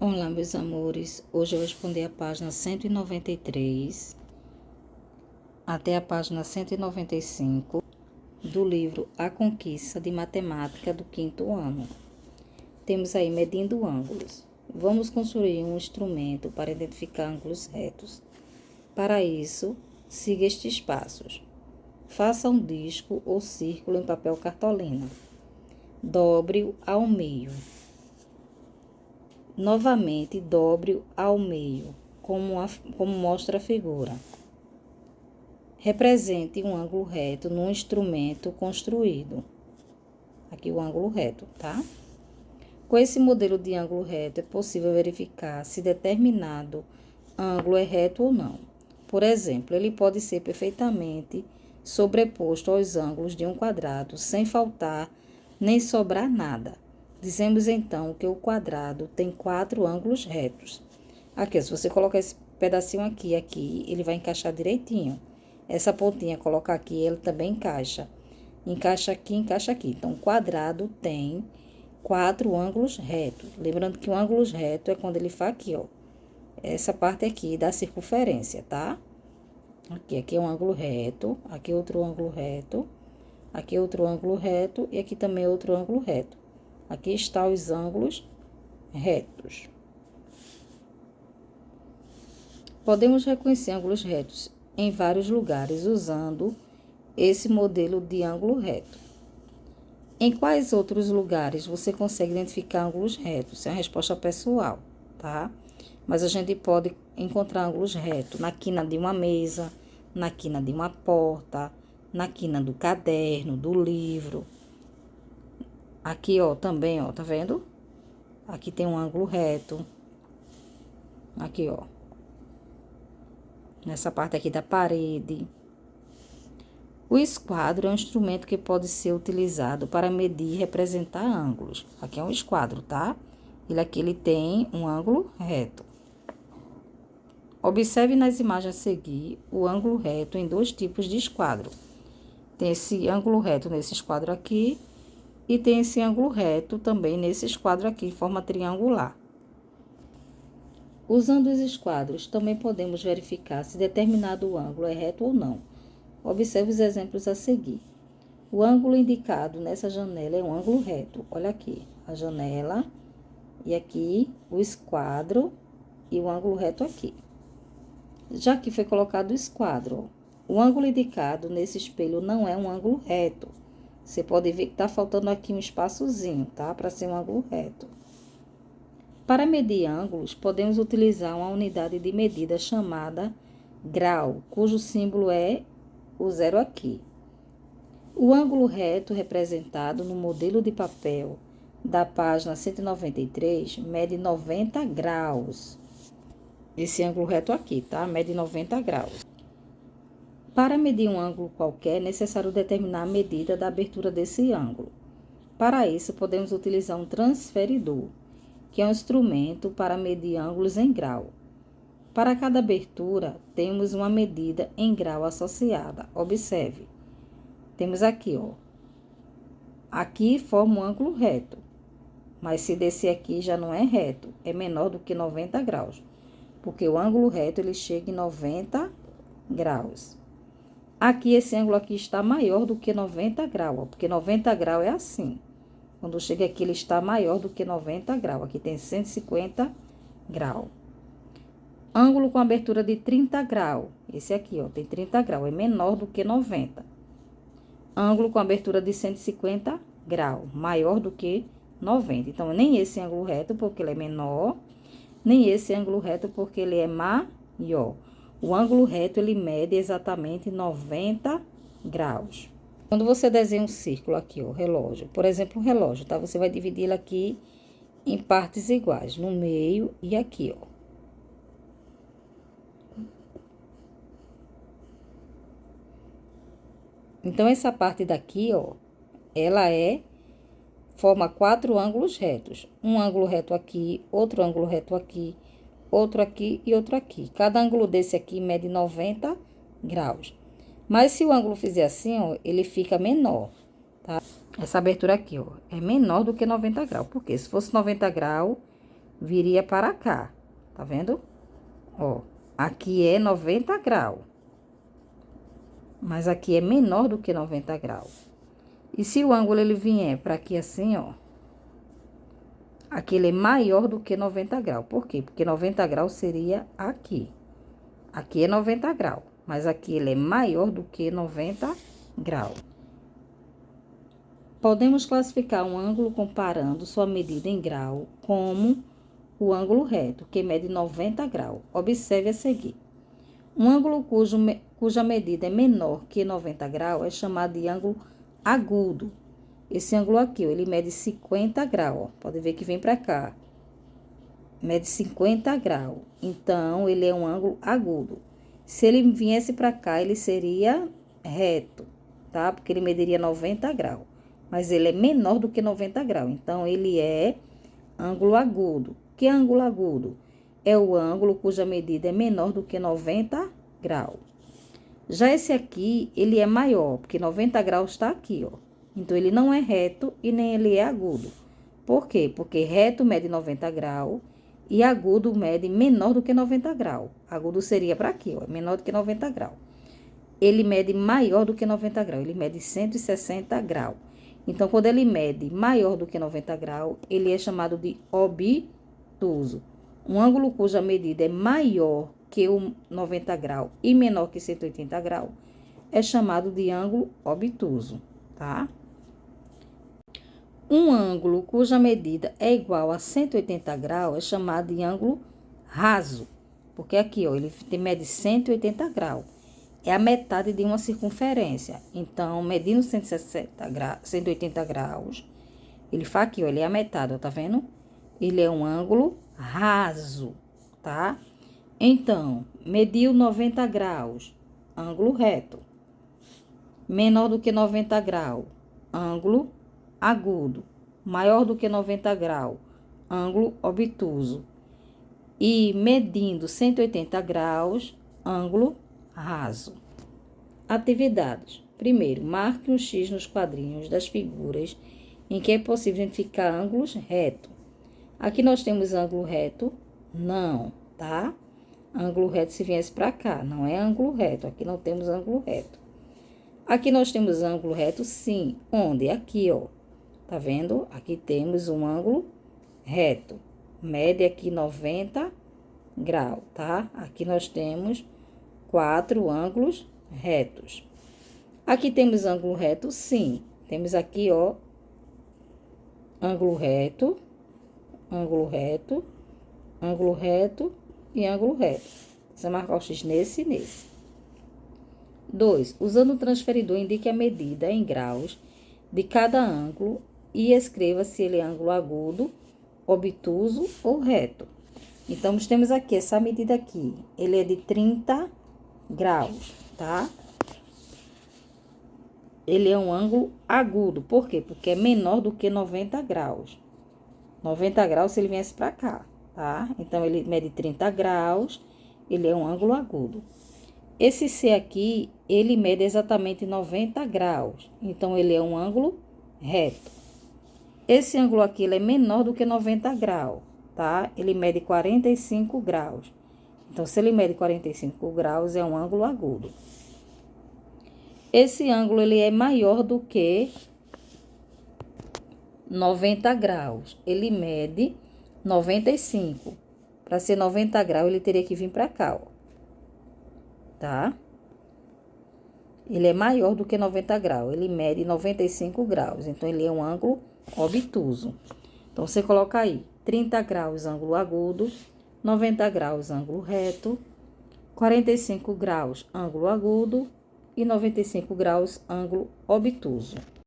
Olá, meus amores. Hoje eu vou responder a página 193 até a página 195 do livro A Conquista de Matemática do 5º ano. Temos aí medindo ângulos. Vamos construir um instrumento para identificar ângulos retos. Para isso, siga estes passos. Faça um disco ou círculo em papel cartolina. Dobre-o ao meio. Novamente, dobre-o ao meio, como mostra a figura. Represente um ângulo reto no instrumento construído. Aqui o ângulo reto, tá? Com esse modelo de ângulo reto, é possível verificar se determinado ângulo é reto ou não. Por exemplo, ele pode ser perfeitamente sobreposto aos ângulos de um quadrado, sem faltar nem sobrar nada. Dizemos então que o quadrado tem 4 ângulos retos. Aqui, se você colocar esse pedacinho aqui, ele vai encaixar direitinho. Essa pontinha, colocar aqui, ele também encaixa. Encaixa aqui. Então, o quadrado tem 4 ângulos retos. Lembrando que o ângulo reto é quando ele faz aqui, ó. Essa parte aqui da circunferência, tá? Aqui é um ângulo reto, aqui outro ângulo reto, aqui outro ângulo reto e aqui também outro ângulo reto. Aqui estão os ângulos retos. Podemos reconhecer ângulos retos em vários lugares usando esse modelo de ângulo reto. Em quais outros lugares você consegue identificar ângulos retos? Essa é a resposta pessoal, tá? Mas a gente pode encontrar ângulos retos na quina de uma mesa, na quina de uma porta, na quina do caderno, do livro. Aqui, ó, também, ó, tá vendo? Aqui tem um ângulo reto. Aqui, ó. Nessa parte aqui da parede. O esquadro é um instrumento que pode ser utilizado para medir e representar ângulos. Aqui é um esquadro, tá? Ele tem um ângulo reto. Observe nas imagens a seguir o ângulo reto em 2 tipos de esquadro. Tem esse ângulo reto nesse esquadro aqui. E tem esse ângulo reto também nesse esquadro aqui, em forma triangular. Usando os esquadros, também podemos verificar se determinado ângulo é reto ou não. Observe os exemplos a seguir. O ângulo indicado nessa janela é um ângulo reto. Olha aqui, a janela e aqui o esquadro e o ângulo reto aqui. Já que foi colocado o esquadro, o ângulo indicado nesse espelho não é um ângulo reto. Você pode ver que tá faltando aqui um espaçozinho, tá? Para ser um ângulo reto. Para medir ângulos, podemos utilizar uma unidade de medida chamada grau, cujo símbolo é o 0 aqui. O ângulo reto representado no modelo de papel da página 193 mede 90 graus. Esse ângulo reto aqui, tá? Mede 90 graus. Para medir um ângulo qualquer, é necessário determinar a medida da abertura desse ângulo. Para isso, podemos utilizar um transferidor, que é um instrumento para medir ângulos em grau. Para cada abertura, temos uma medida em grau associada. Observe. Temos aqui, ó. Aqui forma um ângulo reto, mas se descer aqui já não é reto, é menor do que 90 graus, porque o ângulo reto ele chega em 90 graus. Aqui, esse ângulo aqui está maior do que 90 graus, ó, porque 90 graus é assim. Quando chega aqui, ele está maior do que 90 graus. Aqui tem 150 graus. Ângulo com abertura de 30 graus. Esse aqui, ó, tem 30 graus, é menor do que 90. Ângulo com abertura de 150 graus, maior do que 90. Então, nem esse ângulo reto, porque ele é menor, nem esse ângulo reto, porque ele é maior. O ângulo reto, ele mede exatamente 90 graus. Quando você desenha um círculo aqui, ó, relógio, por exemplo, um relógio, tá? Você vai dividir ele aqui em partes iguais, no meio e aqui, ó. Então, essa parte daqui, ó, forma 4 ângulos retos. Um ângulo reto aqui, outro ângulo reto aqui, outro aqui e outro aqui. Cada ângulo desse aqui mede 90 graus. Mas se o ângulo fizer assim, ó, ele fica menor, tá? Essa abertura aqui, ó, é menor do que 90 graus. Porque se fosse 90 graus, viria para cá. Tá vendo? Ó, aqui é 90 graus. Mas aqui é menor do que 90 graus. E se o ângulo ele vier para aqui assim, ó. Aqui ele é maior do que 90 graus. Por quê? Porque 90 graus seria aqui. Aqui é 90 graus. Mas aqui ele é maior do que 90 graus. Podemos classificar um ângulo comparando sua medida em grau como o ângulo reto, que mede 90 graus. Observe a seguir. Um ângulo cuja medida é menor que 90 graus é chamado de ângulo agudo. Esse ângulo aqui, ó, ele mede 50 graus. Ó. Pode ver que vem para cá. Mede 50 graus. Então, ele é um ângulo agudo. Se ele viesse para cá, ele seria reto, tá? Porque ele mediria 90 graus. Mas ele é menor do que 90 graus. Então, ele é ângulo agudo. Que ângulo agudo? É o ângulo cuja medida é menor do que 90 graus. Já esse aqui, ele é maior, porque 90 graus está aqui, ó. Então, ele não é reto e nem ele é agudo. Por quê? Porque reto mede 90 graus e agudo mede menor do que 90 graus. Agudo seria para aqui, ó, menor do que 90 graus. Ele mede maior do que 90 graus, ele mede 160 graus. Então, quando ele mede maior do que 90 graus, ele é chamado de obtuso. Um ângulo cuja medida é maior que o 90 graus e menor que 180 graus é chamado de ângulo obtuso, tá? Um ângulo cuja medida é igual a 180 graus é chamado de ângulo raso, porque aqui, ó, ele mede 180 graus. É a metade de uma circunferência. Então, medindo 180 graus, ele faz aqui, ó, ele é a metade, ó, tá vendo? Ele é um ângulo raso, tá? Então, mediu 90 graus, ângulo reto. Menor do que 90 graus, ângulo agudo. Maior do que 90 graus, ângulo obtuso. E medindo 180 graus, ângulo raso. Atividades. Primeiro, marque um X nos quadrinhos das figuras em que é possível identificar ângulos retos. Aqui nós temos ângulo reto? Não, tá? Ângulo reto se viesse para cá, não é ângulo reto. Aqui não temos ângulo reto. Aqui nós temos ângulo reto, sim. Onde? Aqui, ó. Tá vendo? Aqui temos um ângulo reto. Mede aqui 90 graus, tá? Aqui nós temos 4 ângulos retos. Aqui temos ângulo reto, sim. Temos aqui, ó, ângulo reto, ângulo reto, ângulo reto e ângulo reto. Você marcar o X nesse e nesse. 2. Usando o transferidor, indique a medida em graus de cada ângulo e escreva se ele é ângulo agudo, obtuso ou reto. Então, nós temos aqui essa medida aqui. Ele é de 30 graus, tá? Ele é um ângulo agudo. Por quê? Porque é menor do que 90 graus. 90 graus se ele viesse para cá, tá? Então, ele mede 30 graus. Ele é um ângulo agudo. Esse C aqui, ele mede exatamente 90 graus. Então, ele é um ângulo reto. Esse ângulo aqui, ele é menor do que 90 graus, tá? Ele mede 45 graus. Então, se ele mede 45 graus, é um ângulo agudo. Esse ângulo, ele é maior do que 90 graus. Ele mede 95. Para ser 90 graus, ele teria que vir para cá, ó. Tá? Ele é maior do que 90 graus. Ele mede 95 graus. Então, ele é um ângulo obtuso. Então, você coloca aí 30 graus, ângulo agudo, 90 graus, ângulo reto, 45 graus, ângulo agudo e 95 graus, ângulo obtuso.